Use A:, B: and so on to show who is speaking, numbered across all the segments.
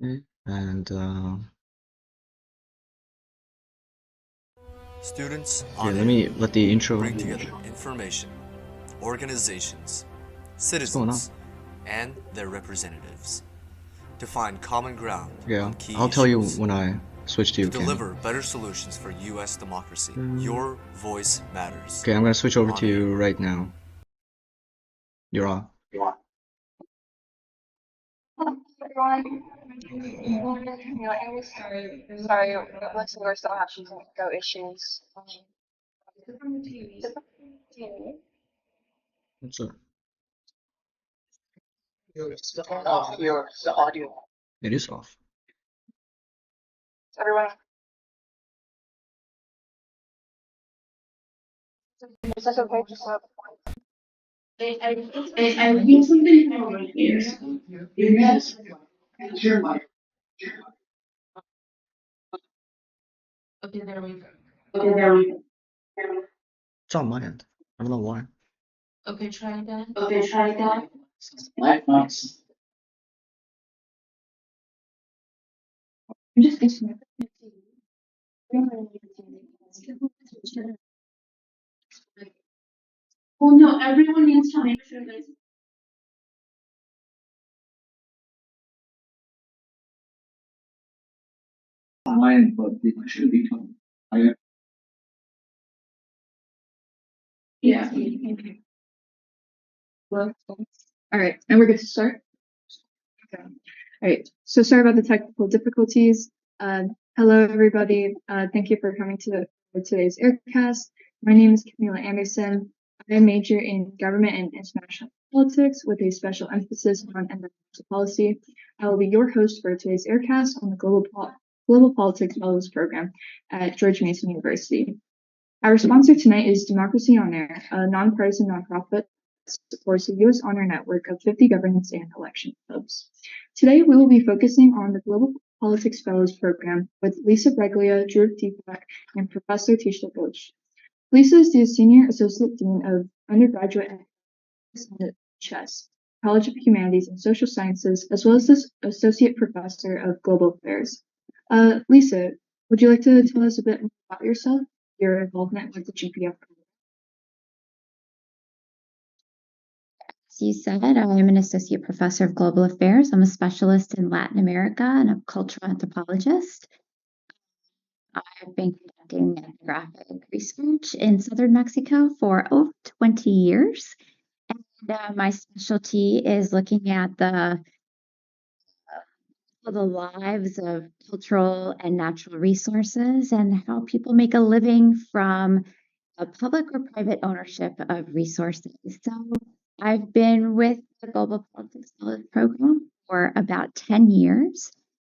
A: Okay. And
B: Students
A: okay,
B: on
A: let
B: air
A: me let the intro.
B: bring together information, organizations,
A: What's going on?
B: citizens, and their representatives to find common ground
A: Yeah,
B: on key
A: I'll tell you
B: issues.
A: when I switch to
B: To
A: you, Cam.
B: deliver better solutions for U.S. democracy, your voice matters.
A: Okay, I'm gonna switch over
B: On
A: to
B: air.
A: you right now. You're off.
C: Everyone. Sorry, it looks like we're still having go issues.
A: What's up?
C: The audio.
A: It is off.
C: Everyone, is this okay? Just
D: I think something wrong right here. You guys, your mic. Okay, there we go. Okay, there we go.
A: It's on my end. I don't know why.
D: Okay, try again. Okay, try again. Live mics. I'm just getting Well, no, everyone needs to make sure that. Mine, but it should be coming. Yeah. Okay.
C: well, all right, and we're good to start. Okay. All right. So sorry about the technical difficulties. Hello, everybody. Thank you for coming to today's Aircast. My name is Camila Anderson. I major in government and international politics with a special emphasis on environmental policy. I will be your host for today's Aircast on the Global Politics Fellows Program at George Mason University. Our sponsor tonight is Democracy on Air, a nonpartisan nonprofit that supports the U.S. Honor Network of 50 governance and election clubs. Today, we will be focusing on the Global Politics Fellows Program with Lisa Breglia, Drew Deepak, and Professor Tisha Ghosh. Lisa is the Senior Associate Dean of Undergraduate Economics at CHES, College of Humanities and Social Sciences, as well as the Associate Professor of Global Affairs. Lisa, would you like to tell us a bit more about yourself, your involvement with the GPF program?
E: As you said, I'm an associate professor of global affairs. I'm a specialist in Latin America and a cultural anthropologist. I've been conducting ethnographic research in southern Mexico for over 20 years. And my specialty is looking at the lives of cultural and natural resources and how people make a living from a public or private ownership of resources. So I've been with the Global Politics Fellows Program for about 10 years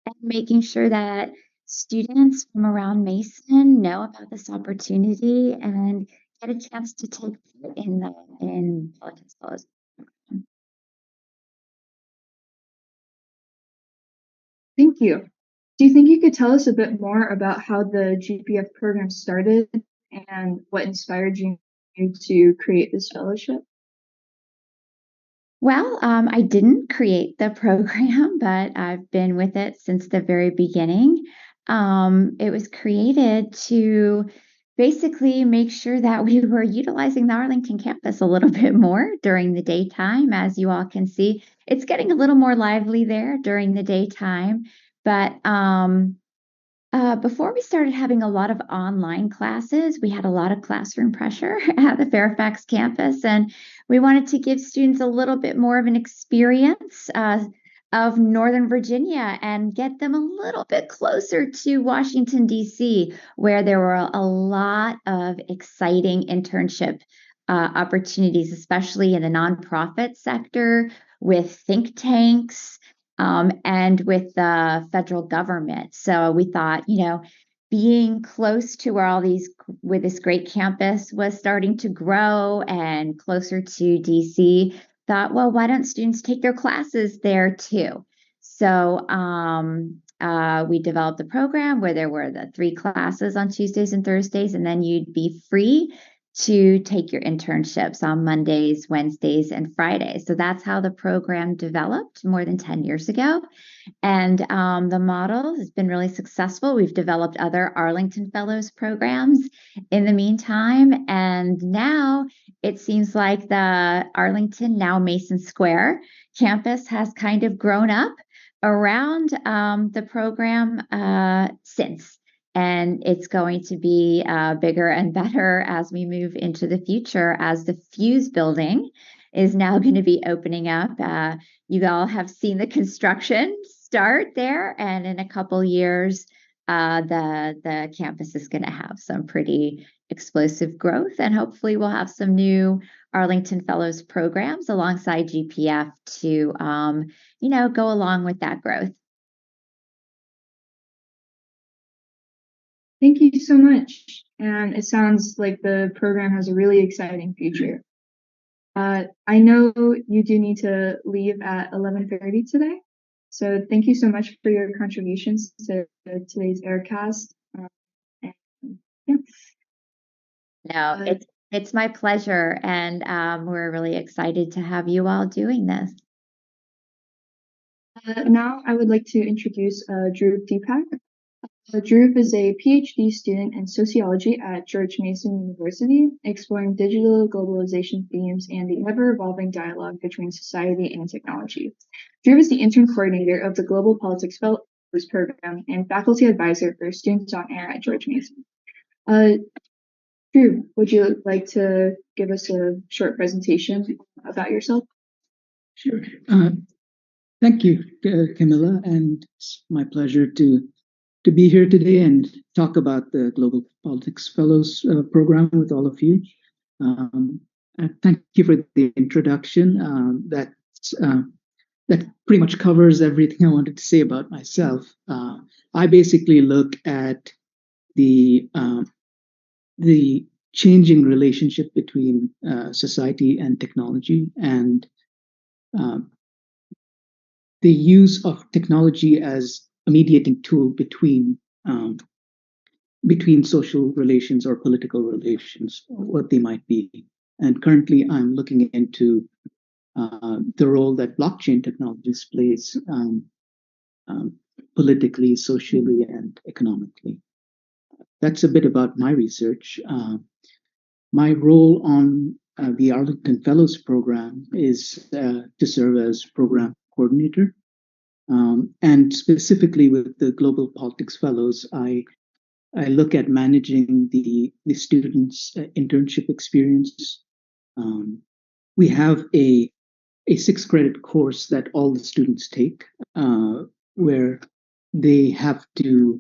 E: and making sure that students from around Mason know about this opportunity and get a chance to take part in Politics Fellows Program.
C: Thank you. Do you think you could tell us a bit more about how the GPF program started and what inspired you to create this fellowship?
E: Well, I didn't create the program, but I've been with it since the very beginning. It was created to basically make sure that we were utilizing the Arlington campus a little bit more during the daytime. As you all can see, it's getting a little more lively there during the daytime. But before we started having a lot of online classes, we had a lot of classroom pressure at the Fairfax campus, and we wanted to give students a little bit more of an experience of Northern Virginia and get them a little bit closer to Washington, D.C., where there were a lot of exciting internship opportunities, especially in the nonprofit sector with think tanks and with the federal government. So we thought, being close to where this great campus was starting to grow and closer to DC, thought, well, why don't students take their classes there too? So we developed a program where there were the 3 classes on Tuesdays and Thursdays, and then you'd be free to take your internships on Mondays, Wednesdays, and Fridays. So that's how the program developed more than 10 years ago. And the model has been really successful. We've developed other Arlington Fellows programs in the meantime. And now it seems like the Arlington, now Mason Square campus has kind of grown up around the program since. And it's going to be bigger and better as we move into the future, as the Fuse building is now going to be opening up. You all have seen the construction start there, and in a couple years, the campus is going to have some pretty explosive growth, and hopefully we'll have some new Arlington Fellows programs alongside GPF to go along with that growth.
C: Thank you so much. And it sounds like the program has a really exciting future. I know you do need to leave at 11:30 today. So thank you so much for your contributions to today's Aircast. And, yeah.
E: No, it's my pleasure, and we're really excited to have you all doing this.
C: Now I would like to introduce Dhruv Deepak. Dhruv is a PhD student in sociology at George Mason University, exploring digital globalization themes and the ever-evolving dialogue between society and technology. Dhruv is the intern coordinator of the Global Politics Fellows Program and faculty advisor for Students on Air at George Mason. Dhruv, would you like to give us a short presentation about yourself?
F: Sure. Thank you, Camilla, and it's my pleasure to be here today and talk about the Global Politics Fellows program with all of you. Thank you for the introduction. That pretty much covers everything I wanted to say about myself. I basically look at the changing relationship between society and technology, and the use of technology as a mediating tool between social relations or political relations, what they might be. And currently, I'm looking into the role that blockchain technologies plays politically, socially, and economically. That's a bit about my research. My role on the Arlington Fellows program is to serve as program coordinator. And specifically with the Global Politics Fellows, I look at managing the students' internship experience. We have a 6-credit course that all the students take, where they have to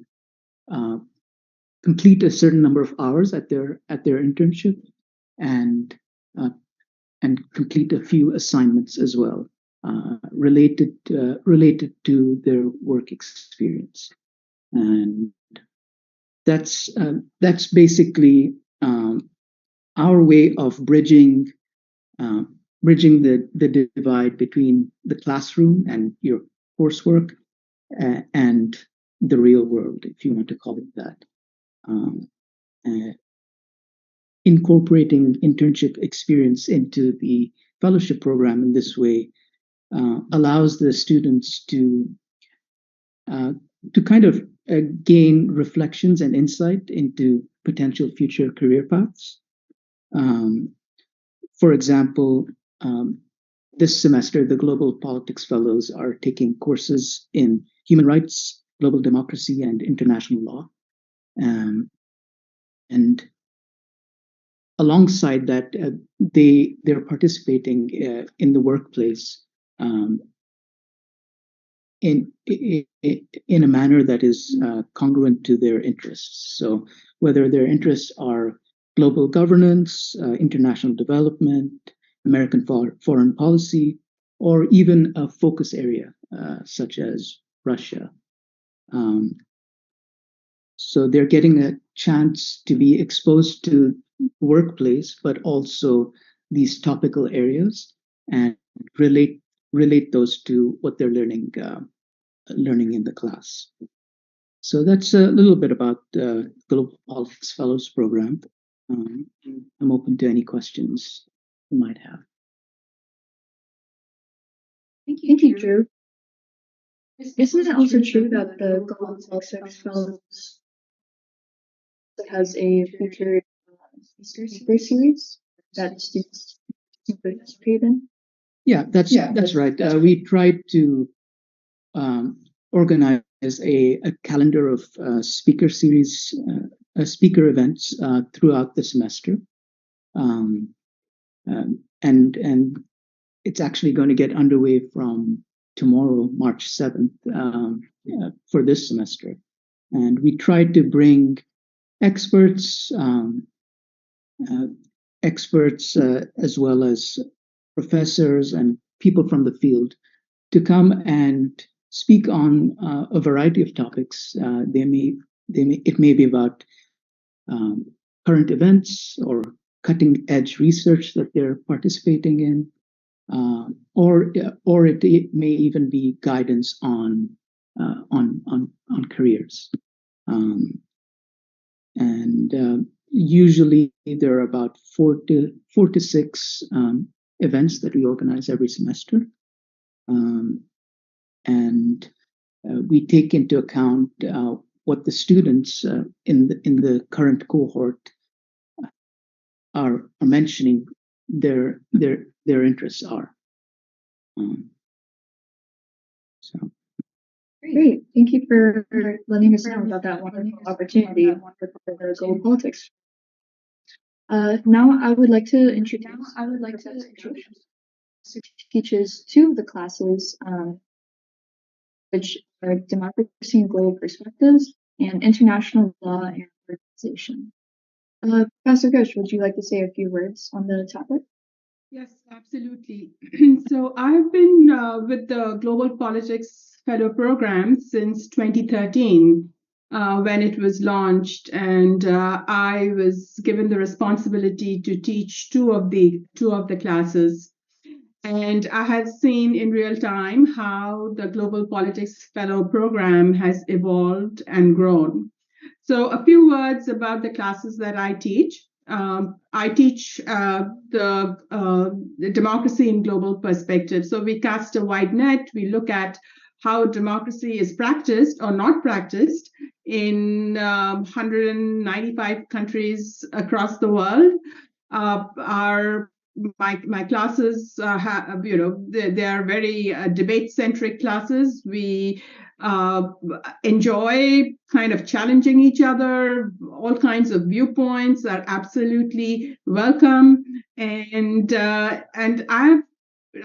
F: complete a certain number of hours at their internship, and complete a few assignments as well, related to their work experience. And that's basically our way of bridging the divide between the classroom and your coursework and the real world, if you want to call it that. Incorporating internship experience into the fellowship program in this way allows the students to kind of gain reflections and insight into potential future career paths. For example, this semester, the Global Politics Fellows are taking courses in human rights, global democracy, and international law. And alongside that, they're participating in the workplace in a manner that is congruent to their interests. So whether their interests are global governance, international development, American foreign policy, or even a focus area such as Russia. So they're getting a chance to be exposed to workplace, but also these topical areas, and relate those to what they're learning in the class. So that's a little bit about the Global Politics Fellows program. And I'm open to any questions you might have.
C: Thank you, Drew. Isn't it also true that the Global Politics Fellows has a featured speaker series that students can participate in?
F: Yeah, that's right. We tried to organize a calendar of speaker series, speaker events throughout the semester, and it's actually going to get underway from tomorrow, March 7th, for this semester. And we tried to bring experts, as well as professors and people from the field to come and speak on a variety of topics. It may be about current events or cutting edge research that they're participating in, or it may even be guidance on careers. And usually there are about four to six events that we organize every semester. And we take into account what the students in the current cohort are mentioning their interests are. So
C: Great. Thank you for letting us know about that wonderful opportunity for the Global Politics. Now I would like to introduce who teaches two of the classes, which are Democracy and Global Perspectives and International Law and Organization. Professor Ghosh, would you like to say a few words on the topic?
D: Yes, absolutely. So I've been with the Global Politics Fellow Program since 2013, when it was launched, and I was given the responsibility to teach two of the classes. And I have seen in real time how the Global Politics Fellow Program has evolved and grown. So a few words about the classes that I teach. I teach the democracy in global perspective. So we cast a wide net. We look at how democracy is practiced or not practiced in 195 countries across the world. My classes have, they are very debate-centric classes. We enjoy kind of challenging each other. All kinds of viewpoints are absolutely welcome, and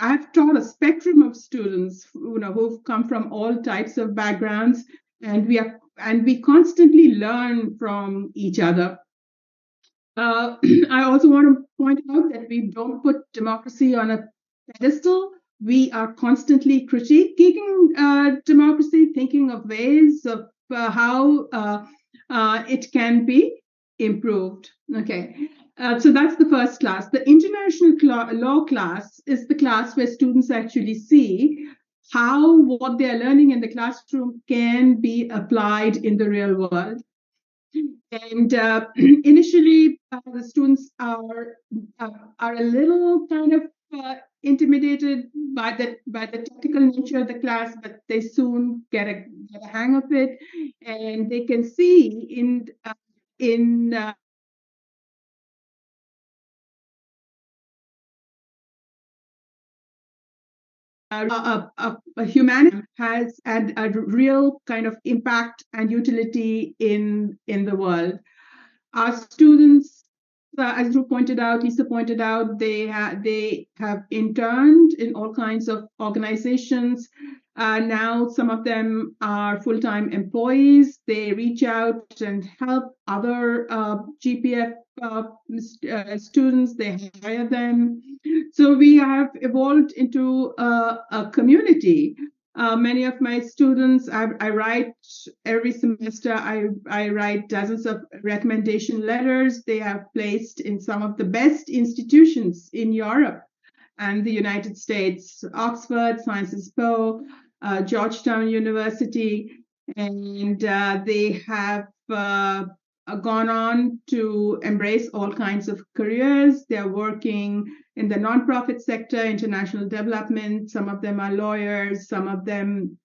D: I've taught a spectrum of students, who've come from all types of backgrounds, and we constantly learn from each other. I also want to point out that we don't put democracy on a pedestal. We are constantly critiquing democracy, thinking of ways of how it can be improved. Okay, so that's the first class. The international law class is the class where students actually see how what they are learning in the classroom can be applied in the real world. And initially, the students are a little kind of intimidated by the technical nature of the class, but they soon get a hang of it, and they can see in humanity has had a real kind of impact and utility in the world. Our students, as Lisa pointed out, they have interned in all kinds of organizations. Now some of them are full-time employees. They reach out and help other GPF students. They hire them. So we have evolved into a community. Many of my students, I write every semester, I write dozens of recommendation letters. They are placed in some of the best institutions in Europe and the United States: Oxford, Sciences Po, Georgetown University, and they have gone on to embrace all kinds of careers. They're working in the nonprofit sector, international development. Some of them are lawyers. Some of them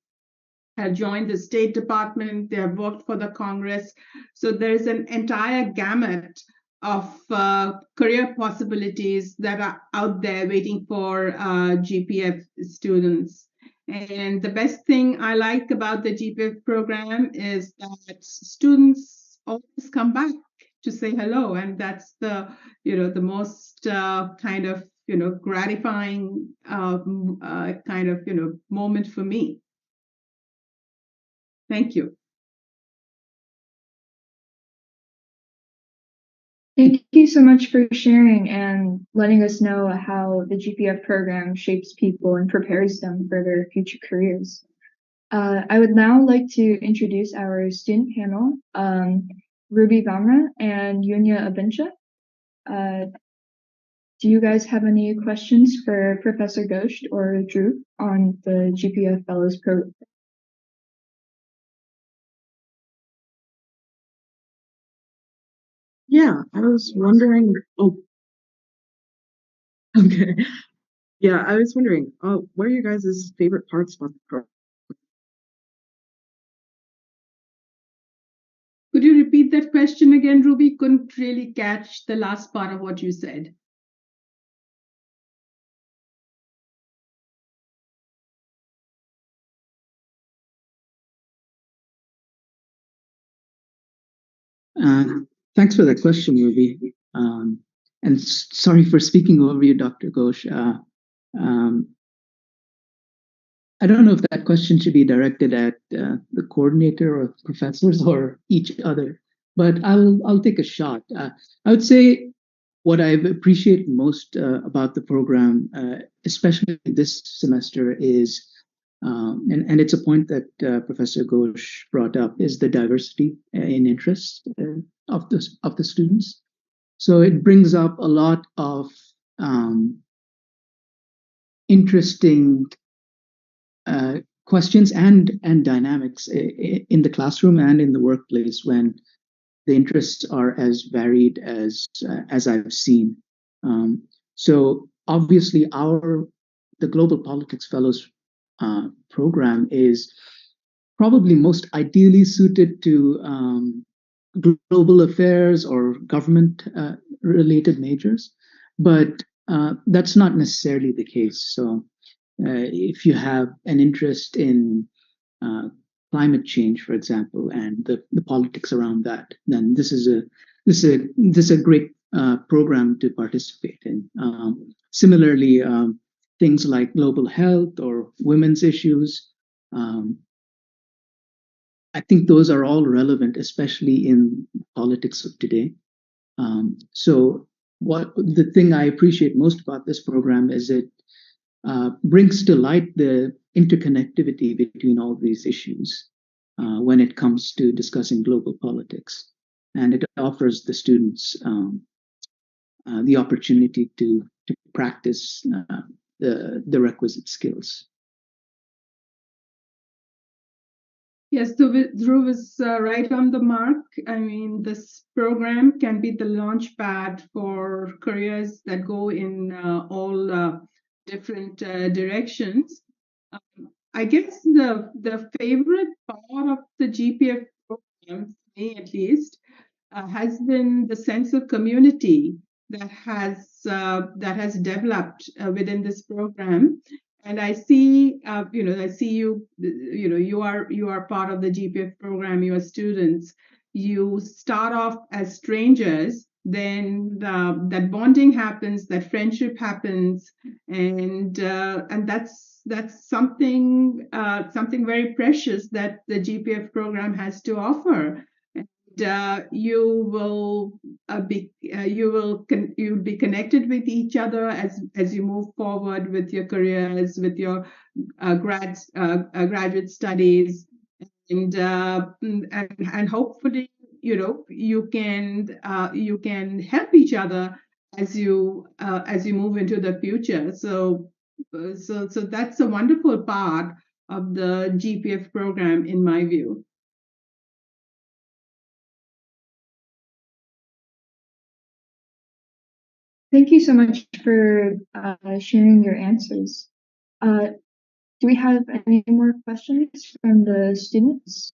D: have joined the State Department. They have worked for the Congress. So there's an entire gamut of career possibilities that are out there waiting for GPF students. And the best thing I like about the GPF program is that students always come back to say hello, and that's the most kind of gratifying kind of moment for me. Thank you.
C: Thank you so much for sharing and letting us know how the GPF program shapes people and prepares them for their future careers. I would now like to introduce our student panel, Ruby Vamra and Yunya Abincha. Do you guys have any questions for Professor Ghosh or Drew on the GPF Fellows program?
G: Yeah, I was wondering. Oh, okay. Yeah, I was wondering. What are your guys' favorite parts about the program?
D: Could you repeat that question again, Ruby? Couldn't really catch the last part of what you said.
F: Thanks for that question, Ruby. And sorry for speaking over you, Dr. Ghosh. Um, I don't know if that question should be directed at the coordinator or professors or each other, but I'll take a shot. I would say what I've appreciated most about the program, especially this semester, is and it's a point that Professor Ghosh brought up, is the diversity in interest of the students. So it brings up a lot of interesting questions and dynamics in the classroom and in the workplace when the interests are as varied as I've seen. So obviously, the Global Politics Fellows program is probably most ideally suited to global affairs or government related majors, but that's not necessarily the case. So if you have an interest in climate change, for example, and the politics around that, then this is a great program to participate in. Similarly, things like global health or women's issues, I think those are all relevant, especially in politics of today. So what the thing I appreciate most about this program is it brings to light the interconnectivity between all these issues when it comes to discussing global politics. And it offers the students the opportunity to practice the requisite skills.
D: Yes, so Dhruv is right on the mark. I mean, this program can be the launch pad for careers that go in all different directions. I guess the favorite part of the GPF program, for me at least, has been the sense of community that has developed within this program. And I see, I see you are part of the GPF program. You are students. You start off as strangers, then that bonding happens, that friendship happens, and that's something very precious that the GPF program has to offer. You will you'll be connected with each other as you move forward with your careers, with your graduate studies, and hopefully you can help each other as you move into the future. So that's a wonderful part of the GPF program in my view.
C: Thank you so much for sharing your answers. Do we have any more questions from the students?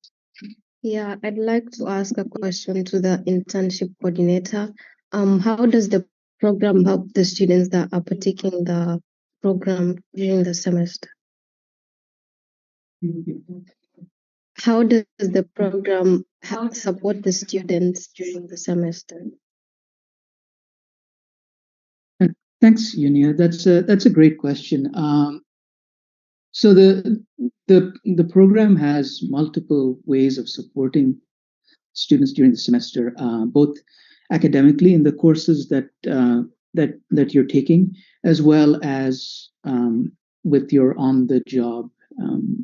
H: Yeah, I'd like to ask a question to the internship coordinator. How does the program help the students that are partaking the program during the semester? How does the program support the students during the semester?
F: Thanks, Unia. That's a great question. So the program has multiple ways of supporting students during the semester, both academically in the courses that you're taking, as well as with your on-the-job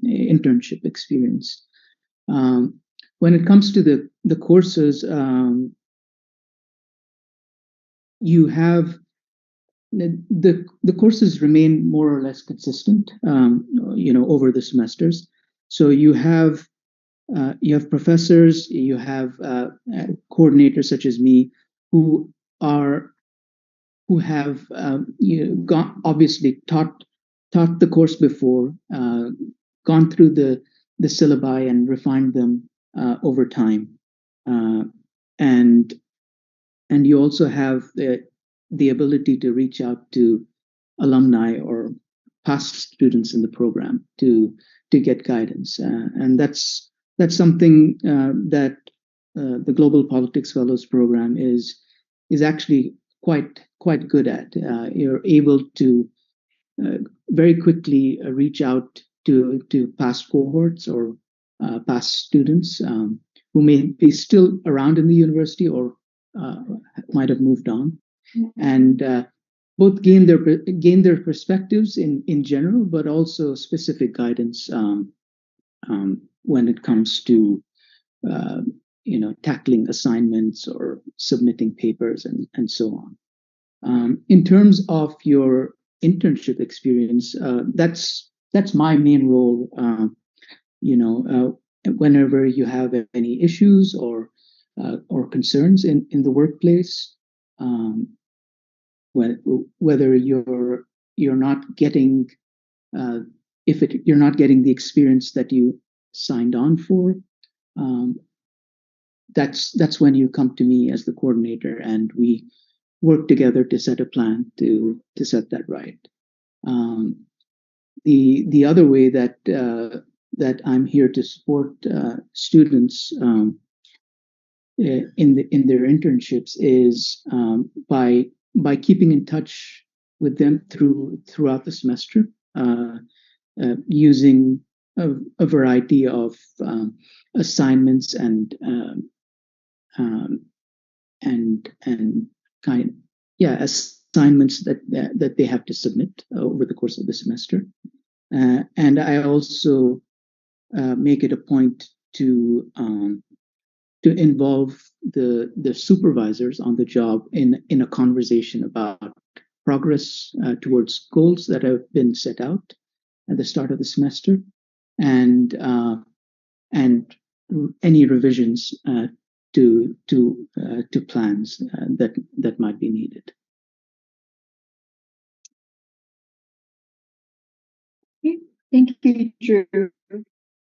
F: internship experience. When it comes to the courses, you have the courses remain more or less consistent, over the semesters. So you have professors, you have coordinators such as me, who are who have obviously taught the course before, gone through the syllabi and refined them over time, uh, and and you also have the ability to reach out to alumni or past students in the program to get guidance, and that's something that the Global Politics Fellows program is actually quite good at. You're able to very quickly reach out to past cohorts or past students who may be still around in the university or uh, might have moved on, and both gain their perspectives in general, but also specific guidance when it comes to uh, tackling assignments or submitting papers and so on. In terms of your internship experience, that's my main role. Whenever you have any issues or concerns in the workplace, um, whether you're not getting you're not getting the experience that you signed on for, um, that's when you come to me as the coordinator, and we work together to set a plan to set that right. Um, the other way that I'm here to support students in their internships is by keeping in touch with them throughout the semester, using a variety of assignments um, and kind assignments that they have to submit over the course of the semester. And I also make it a point to involve the supervisors on the job in a conversation about progress towards goals that have been set out at the start of the semester, and any revisions to plans that might be needed.
C: Okay. Thank you, Drew.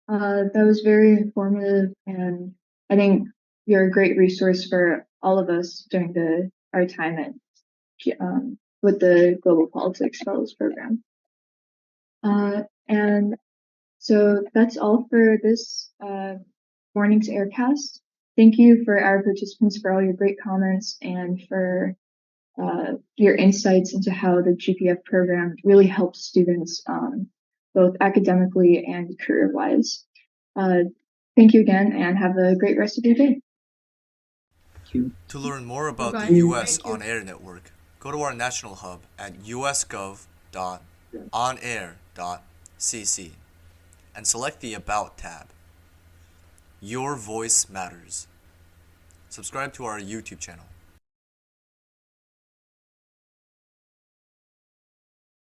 C: That was very informative, and I think you're a great resource for all of us during our time at with the Global Politics Fellows Program. And so that's all for this morning's Aircast. Thank you for our participants for all your great comments and for your insights into how the GPF program really helps students both academically and career-wise. Thank you again, and have a great rest of your day.
F: Thank you.
B: To learn more about
D: Bye-bye.
B: the US
D: Thank you.
B: On Air network, go to our national hub at usgov.onair.cc and select the About tab. Your voice matters. Subscribe to our YouTube channel.